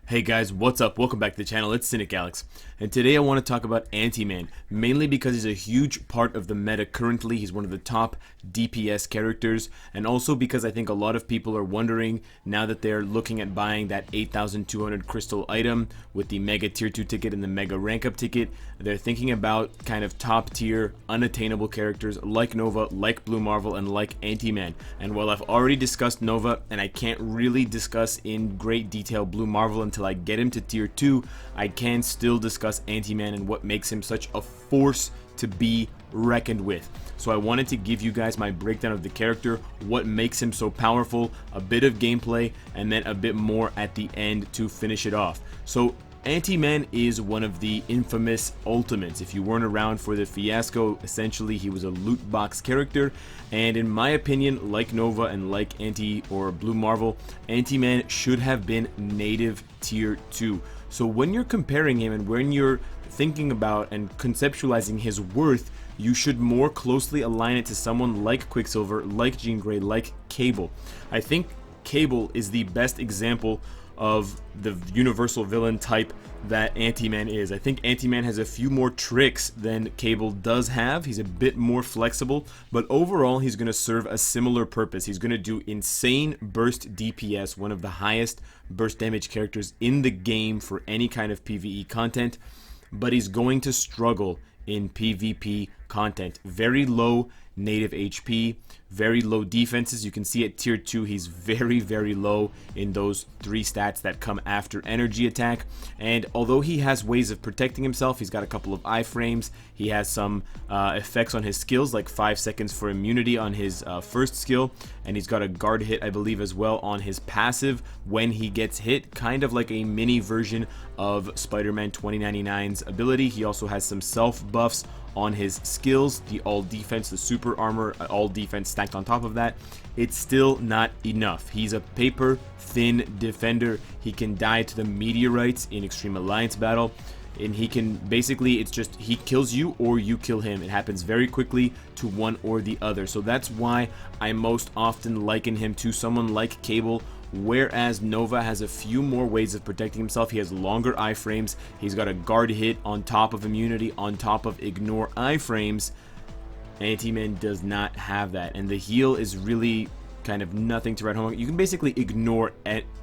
Hey guys, what's up? Welcome back to the channel. It's Cynicalex, and today I want to talk about Ant-Man, mainly because he's a huge part of the meta currently. He's one of the top DPS characters, and also because I think a lot of people are wondering, now that they're looking at buying that 8,200 crystal item with the Mega Tier 2 ticket and the Mega Rank Up ticket, they're thinking about kind of top tier, unattainable characters like Nova, like Blue Marvel, and like Ant-Man. And while I've already discussed Nova, and I can't really discuss in great detail Blue Marvel until I get him to tier 2, I can still discuss Ant-Man and what makes him such a force to be reckoned with. So I wanted to give you guys my breakdown of the character, what makes him so powerful, a bit of gameplay, and then a bit more at the end to finish it off. So Ant-Man is one of the infamous ultimates. If you weren't around for the fiasco, essentially he was a loot box character, and in my opinion, like Nova and like Blue Marvel, Ant-Man should have been native tier 2. So when you're comparing him and when you're thinking about and conceptualizing his worth, you should more closely align it to someone like Quicksilver, like Jean Grey, like Cable. I think Cable is the best example of the universal villain type that Ant-Man is. I think Ant-Man has a few more tricks than Cable does have. He's a bit more flexible, but overall he's going to serve a similar purpose. He's going to do insane burst DPS, one of the highest burst damage characters in the game for any kind of PvE content, but he's going to struggle in PvP content. Very low native HP, very low defenses. You can see at tier 2 he's very low in those 3 stats that come after energy attack, and although he has ways of protecting himself, he's got a couple of iframes, he has some effects on his skills like 5 seconds for immunity on his first skill, and he's got a guard hit I believe as well on his passive when he gets hit, kind of like a mini version of Spider-Man 2099's ability. He also has some self buffs on his skills, the all defense, the super armor, all defense stacked on top of that. It's still not enough. He's a paper thin defender. He can die to the meteorites in Extreme Alliance battle, and he can basically, it's just he kills you or you kill him. It happens very quickly to one or the other. So that's why I most often liken him to someone like Cable, whereas Nova has a few more ways of protecting himself. He has longer iframes, he's got a guard hit on top of immunity, on top of ignore iframes. Ant-Man does not have that, and the heal is really kind of nothing to write home. You can basically ignore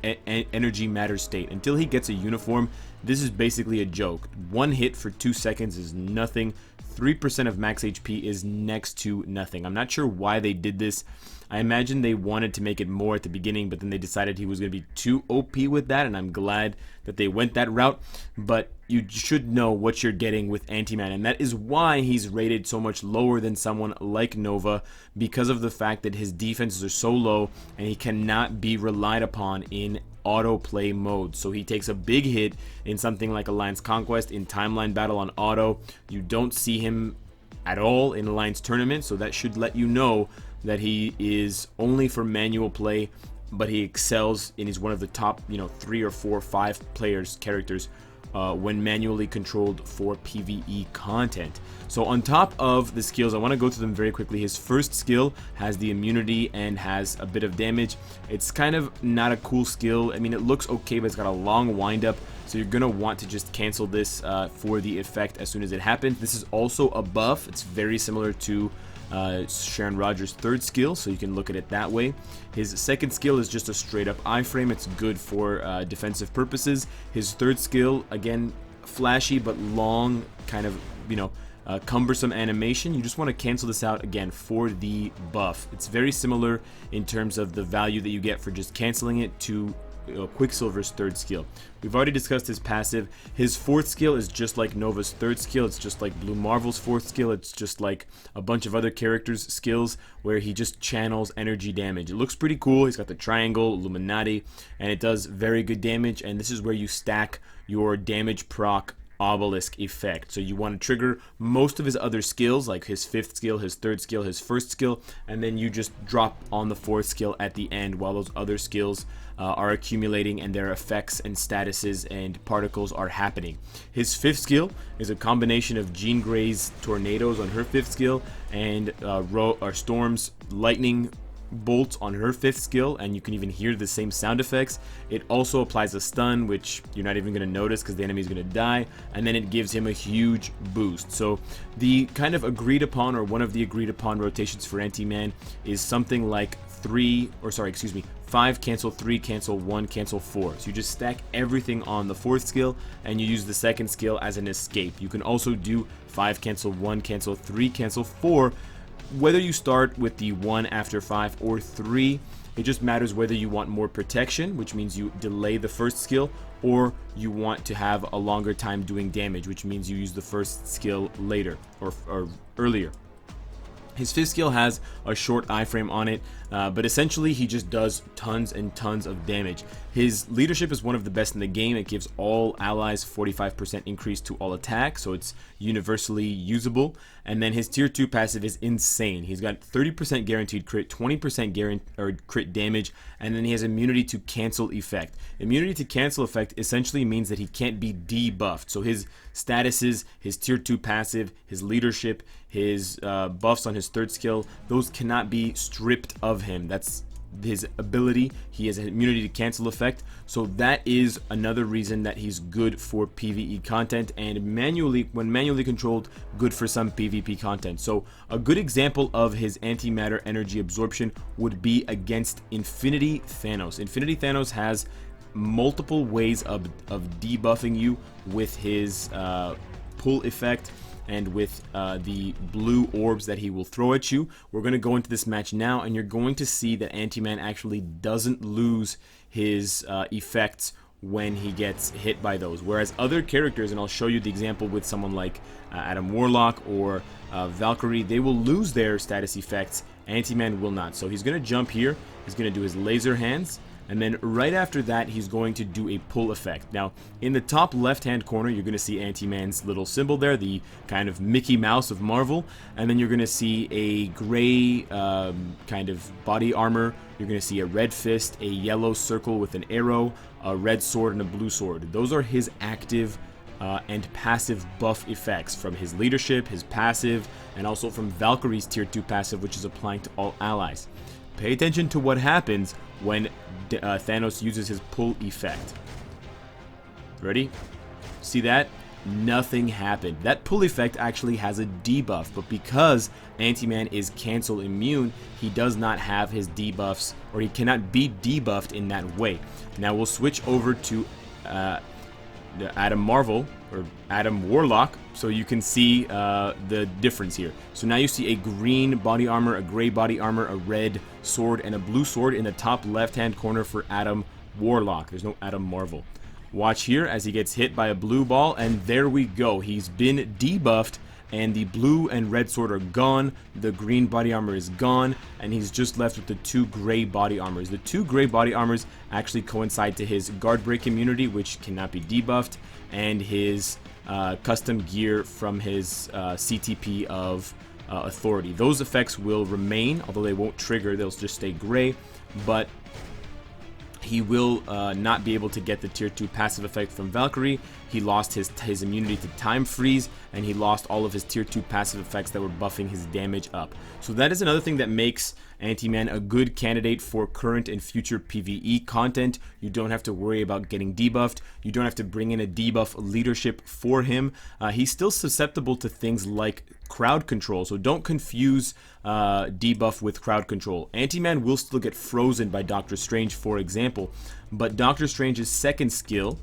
energy matter state until he gets a uniform. This is basically a joke. 1 hit for 2 seconds is nothing. 3% of max HP is next to nothing. I'm not sure why they did this. I imagine they wanted to make it more at the beginning, but then they decided he was going to be too OP with that, and I'm glad that they went that route. But you should know what you're getting with Ant-Man, and that is why he's rated so much lower than someone like Nova, because of the fact that his defenses are so low and he cannot be relied upon in autoplay mode. So he takes a big hit in something like Alliance Conquest, in Timeline Battle on auto. You don't see him at all in Alliance Tournament, so that should let you know that he is only for manual play, but he excels and he's one of the top 3 or 4 or 5 characters when manually controlled for PvE content. So on top of the skills, I want to go through them very quickly. His first skill has the immunity and has a bit of damage. It's kind of not a cool skill. I mean, it looks okay, but it's got a long windup, so you're gonna want to just cancel this for the effect as soon as it happens. This is also a buff. It's very similar to Sharon Rogers' third skill, so you can look at it that way. His second skill is just a straight up iframe. It's good for defensive purposes. His third skill, again, flashy but long, kind of cumbersome animation. You just want to cancel this out again for the buff. It's very similar in terms of the value that you get for just canceling it to Quicksilver's third skill. We've already discussed his passive. His fourth skill is just like Nova's third skill. It's just like Blue Marvel's fourth skill. It's just like a bunch of other characters' skills where he just channels energy damage. It looks pretty cool. He's got the triangle, Illuminati, and it does very good damage, and this is where you stack your damage proc Obelisk effect. So you want to trigger most of his other skills, like his fifth skill, his third skill, his first skill, and then you just drop on the fourth skill at the end while those other skills are accumulating and their effects and statuses and particles are happening. His fifth skill is a combination of Jean Grey's tornadoes on her fifth skill and Storm's lightning bolts on her 5th skill, and you can even hear the same sound effects. It also applies a stun, which you're not even going to notice because the enemy is going to die, and then it gives him a huge boost. So the kind of agreed upon, or one of the agreed upon rotations for Anti-Man is something like 5 cancel 3 cancel 1 cancel 4. So you just stack everything on the 4th skill and you use the 2nd skill as an escape. You can also do 5 cancel 1 cancel 3 cancel 4, whether you start with the 1 after 5 or 3. It just matters whether you want more protection, which means you delay the 1st skill, or you want to have a longer time doing damage, which means you use the 1st skill later or earlier. His 5th skill has a short iframe on it, but essentially he just does tons and tons of damage. His leadership is one of the best in the game. It gives all allies 45% increase to all attack, so it's universally usable. And then his tier 2 passive is insane. He's got 30% guaranteed crit, 20% crit damage, and then he has immunity to cancel effect. Immunity to cancel effect essentially means that he can't be debuffed. So his statuses, his tier 2 passive, his leadership, his buffs on his 3rd skill, those cannot be stripped of him. That's his ability. He has an immunity to cancel effect, so that is another reason that he's good for PvE content, and when manually controlled, good for some PvP content. So a good example of his antimatter energy absorption would be against Infinity Thanos. Infinity Thanos has multiple ways of debuffing you with his pull effect and with the blue orbs that he will throw at you. We're going to go into this match now, and you're going to see that Anti-Man actually doesn't lose his effects when he gets hit by those, whereas other characters, and I'll show you the example with someone like Adam Warlock or Valkyrie, they will lose their status effects. Anti-Man will not. So he's going to jump here, he's going to do his laser hands, and then right after that he's going to do a pull effect. Now in the top left hand corner you're going to see Anti-Man's little symbol there, the kind of Mickey Mouse of Marvel, and then you're going to see a gray kind of body armor, you're going to see a red fist, a yellow circle with an arrow, a red sword, and a blue sword. Those are his active and passive buff effects from his leadership, his passive, and also from Valkyrie's tier 2 passive, which is applying to all allies. Pay attention to what happens when Thanos uses his pull effect. Ready? See that? Nothing happened. That pull effect actually has a debuff, but because Anti-Man is cancel immune, he does not have his debuffs, or he cannot be debuffed in that way. Now we'll switch over to Adam Warlock, so you can see the difference here. So now you see a green body armor, a gray body armor, a red sword, and a blue sword in the top left hand corner for Adam Warlock. There's no Adam Marvel. Watch here as he gets hit by a blue ball, and there we go. He's been debuffed, and the blue and red sword are gone, the green body armor is gone, and he's just left with the 2 gray body armors. The 2 gray body armors actually coincide to his guard break immunity, which cannot be debuffed, and his custom gear from his CTP of authority. Those effects will remain, although they won't trigger, they'll just stay gray, but he will not be able to get the tier 2 passive effect from Valkyrie. He lost his immunity to time freeze, and he lost all of his tier 2 passive effects that were buffing his damage up. So that is another thing that makes Anti-Man a good candidate for current and future PvE content. You don't have to worry about getting debuffed. You don't have to bring in a debuff leadership for him. He's still susceptible to things like crowd control, so don't confuse debuff with crowd control. Anti-Man will still get frozen by Doctor Strange, for example, but Doctor Strange's 2nd skill,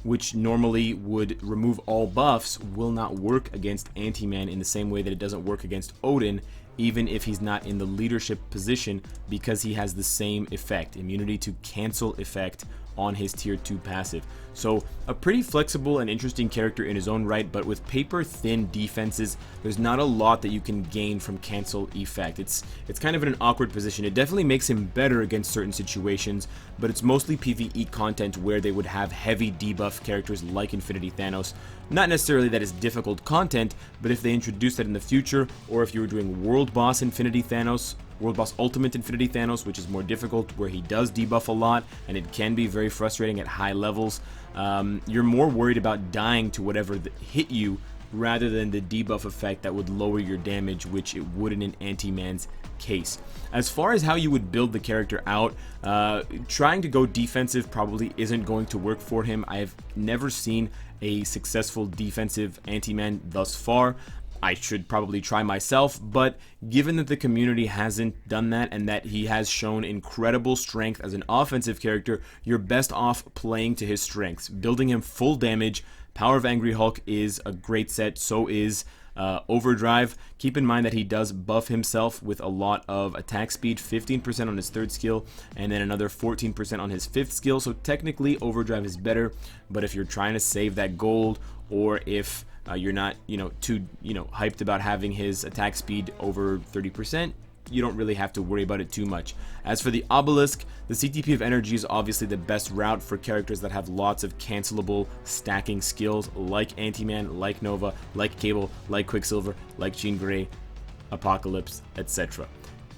which normally would remove all buffs, will not work against Anti-Man in the same way that it doesn't work against Odin, even if he's not in the leadership position, because he has the same effect, immunity to cancel effect on his tier 2 passive. So a pretty flexible and interesting character in his own right, but with paper thin defenses, there's not a lot that you can gain from cancel effect. It's kind of in an awkward position. It definitely makes him better against certain situations, but it's mostly PvE content where they would have heavy debuff characters like Infinity Thanos. Not necessarily that it's difficult content, but if they introduce that in the future, or if you were doing World Boss Infinity Thanos, World Boss Ultimate Infinity Thanos, which is more difficult, where he does debuff a lot, and it can be very frustrating at high levels. You're more worried about dying to whatever hit you rather than the debuff effect that would lower your damage, which it wouldn't in Anti-Man's case. As far as how you would build the character out, trying to go defensive probably isn't going to work for him. I have never seen a successful defensive Anti-Man thus far. I should probably try myself, but given that the community hasn't done that and that he has shown incredible strength as an offensive character, you're best off playing to his strengths. Building him full damage. Power of Angry Hulk is a great set, so is Overdrive. Keep in mind that he does buff himself with a lot of attack speed, 15% on his 3rd skill, and then another 14% on his 5th skill, so technically Overdrive is better, but if you're trying to save that gold, or if you're not, too, hyped about having his attack speed over 30%, you don't really have to worry about it too much. As for the Obelisk, the CTP of energy is obviously the best route for characters that have lots of cancelable stacking skills, like Anti-Man, like Nova, like Cable, like Quicksilver, like Jean Grey, Apocalypse, etc.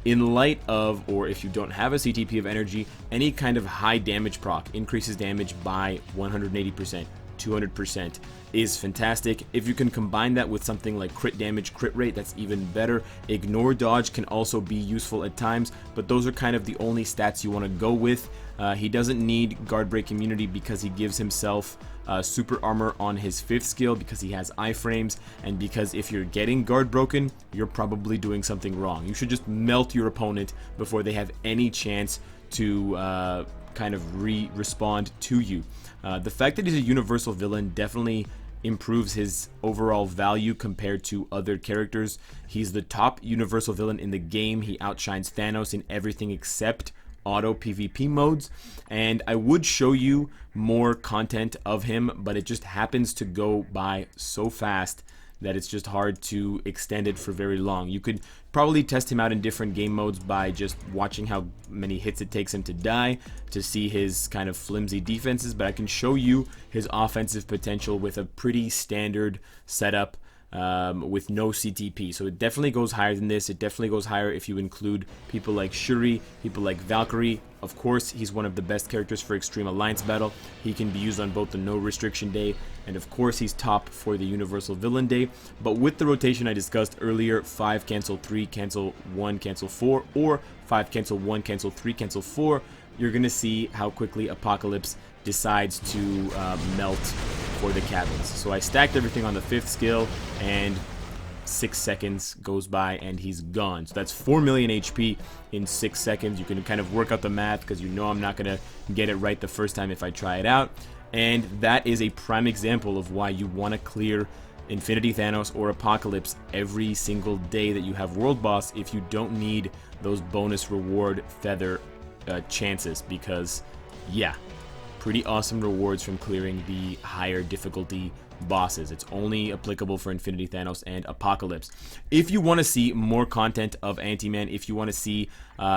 In light of, or if you don't have a CTP of energy, any kind of high damage proc increases damage by 180%. 200% is fantastic. If you can combine that with something like crit damage, crit rate, that's even better. Ignore dodge can also be useful at times, but those are kind of the only stats you want to go with. He doesn't need guard break immunity because he gives himself super armor on his 5th skill, because he has iframes, and because if you're getting guard broken, you're probably doing something wrong. You should just melt your opponent before they have any chance to kind of respond to you. The fact that he's a universal villain definitely improves his overall value compared to other characters. He's the top universal villain in the game. He outshines Thanos in everything except auto PvP modes, and I would show you more content of him, but it just happens to go by so fast that it's just hard to extend it for very long. You could probably test him out in different game modes by just watching how many hits it takes him to die to see his kind of flimsy defenses, but I can show you his offensive potential with a pretty standard setup with no CTP. So it definitely goes higher than this. It definitely goes higher if you include people like Shuri, people like Valkyrie. Of course, he's one of the best characters for Extreme Alliance Battle. He can be used on both the No Restriction Day, and of course he's top for the Universal Villain Day. But with the rotation I discussed earlier, 5 cancel 3, cancel 1, cancel 4, or 5 cancel 1, cancel 3, cancel 4, you're going to see how quickly Apocalypse decides to melt for the cabins. So I stacked everything on the 5th skill, and 6 seconds goes by and he's gone. So that's 4 million HP in 6 seconds. You can kind of work out the math, because you know I'm not going to get it right the first time if I try it out. And that is a prime example of why you want to clear Infinity Thanos or Apocalypse every single day that you have World Boss, if you don't need those bonus reward feather chances, because yeah, pretty awesome rewards from clearing the higher difficulty bosses. It's only applicable for Infinity Thanos and Apocalypse. If you want to see more content of Anti-Man, if you want to see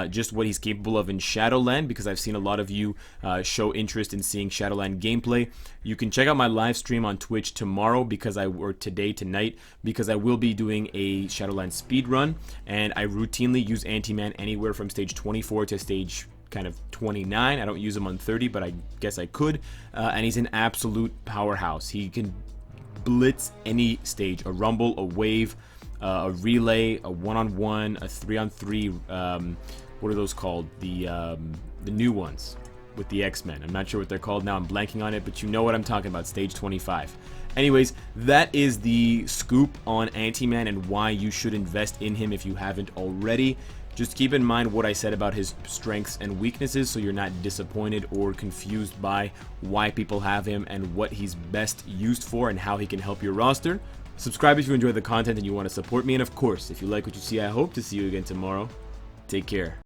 just what he's capable of in Shadowland, because I've seen a lot of you show interest in seeing Shadowland gameplay, you can check out my live stream on Twitch tomorrow, or tonight, because I will be doing a Shadowland speed run, and I routinely use Anti-Man anywhere from stage 24 to stage kind of 29. I don't use him on 30, but I guess I could. And he's an absolute powerhouse. He can blitz any stage, a rumble, a wave, a relay, a one-on-one, a 3-on-3. What are those called? The new ones with the X-Men. I'm not sure what they're called now. I'm blanking on it, but you know what I'm talking about. Stage 25. Anyways, that is the scoop on Anti-Man and why you should invest in him if you haven't already. Just keep in mind what I said about his strengths and weaknesses, so you're not disappointed or confused by why people have him and what he's best used for and how he can help your roster. Subscribe if you enjoy the content and you want to support me, and of course, if you like what you see, I hope to see you again tomorrow. Take care.